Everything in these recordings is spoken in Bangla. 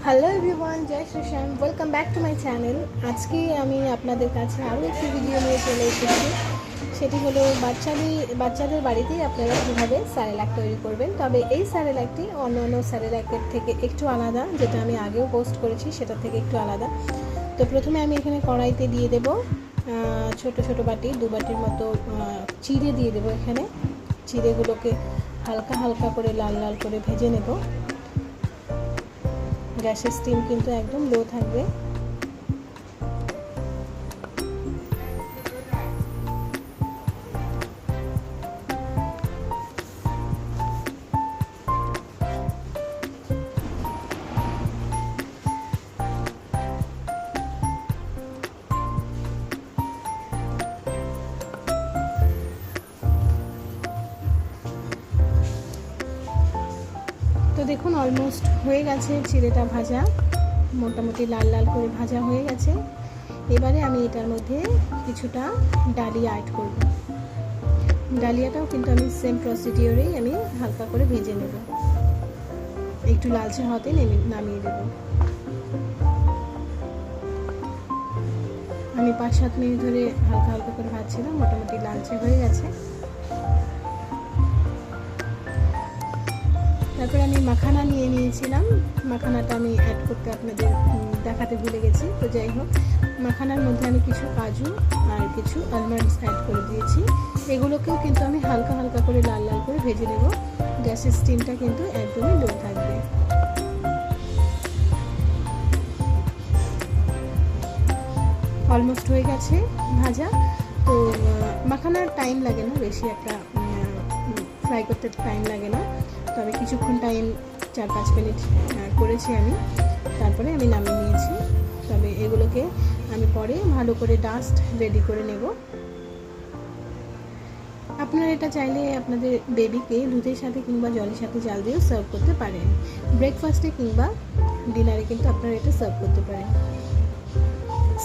হ্যালো এভরিওয়ান, জয় Shri Shyam. Welcome back to my channel. আজকে আমি আপনাদের কাছে আরও একটি ভিডিও নিয়ে চলে এসেছি। সেটি হলো বাচ্চাদের বাড়িতেই আপনারা কীভাবে স্যারেলাক তৈরি করবেন। তবে এই স্যারেলাকটি অন্য অন্য স্যারেলাকের থেকে একটু আলাদা, যেটা আমি আগেও পোস্ট করেছি সেটা থেকে একটু আলাদা। তো প্রথমে আমি এখানে কড়াইতে দিয়ে দেব ছোট ছোট বাটি, 2 বাটির মতো চিড়ে দিয়ে দেবো। এখানে চিড়েগুলোকে হালকা হালকা করে লাল লাল করে ভেজে নেব। গ্যাসের স্টিম কিন্তু একদম লো থাকবে। তো দেখুন, অলমোস্ট হয়ে গেছে চিড়েটা ভাজা, মোটামুটি লাল লাল করে ভাজা হয়ে গেছে। এবারে আমি এটার মধ্যে কিছুটা ডালিয়া অ্যাড করব। ডালিয়াটাও কিন্তু আমি সেম প্রসিডিওরেই আমি হালকা করে ভেজে নেব, একটু লালচে হতে নামিয়ে দেব। আমি 5-7 মিনিট ধরে হালকা হালকা করে ভাজছিলাম, মোটামুটি লালচে হয়ে গেছে। তারপরে আমি মাখানা নিয়ে নিয়েছিলাম। মাখানাটা আমি অ্যাড করতে আপনাদের দেখাতে ভুলে গেছি। তো যাই হোক, মাখানার মধ্যে আমি কিছু কাজু আর কিছু আলমন্ডস অ্যাড করে দিয়েছি। এগুলোকেও কিন্তু আমি হালকা হালকা করে লাল লাল করে ভেজে নেব। গ্যাসের স্টিমটা কিন্তু একদমই লো থাকবে। অলমোস্ট হয়ে গেছে ভাজা। তো মাখানার টাইম লাগে না, বেশি একটা ফ্রাই করতে টাইম লাগে না। তবে কিছুক্ষণ টাইম 4-5 মিনিট করেছি আমি, তারপরে আমি নামিয়ে নিয়েছি। তবে এগুলোকে আমি পরে ভালো করে ডাস্ট রেডি করে নেব। আপনারা এটা চাইলে আপনাদের বেবিকে দুধের সাথে কিংবা জলের সাথে জাল দিয়েও সার্ভ করতে পারেন। ব্রেকফাস্টে কিংবা ডিনারে কিন্তু আপনারা এটা সার্ভ করতে পারেন।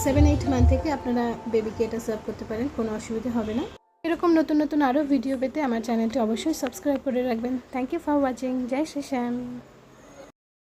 7-8 মান্থ থেকে আপনারা বেবিকে এটা সার্ভ করতে পারেন, কোনো অসুবিধা হবে না। এরকম নতুন নতুন আরও ভিডিও পেতে আমার চ্যানেলটি অবশ্যই সাবস্ক্রাইব করে রাখবেন। Thank you for watching. জয় শ্রী শ্যাম।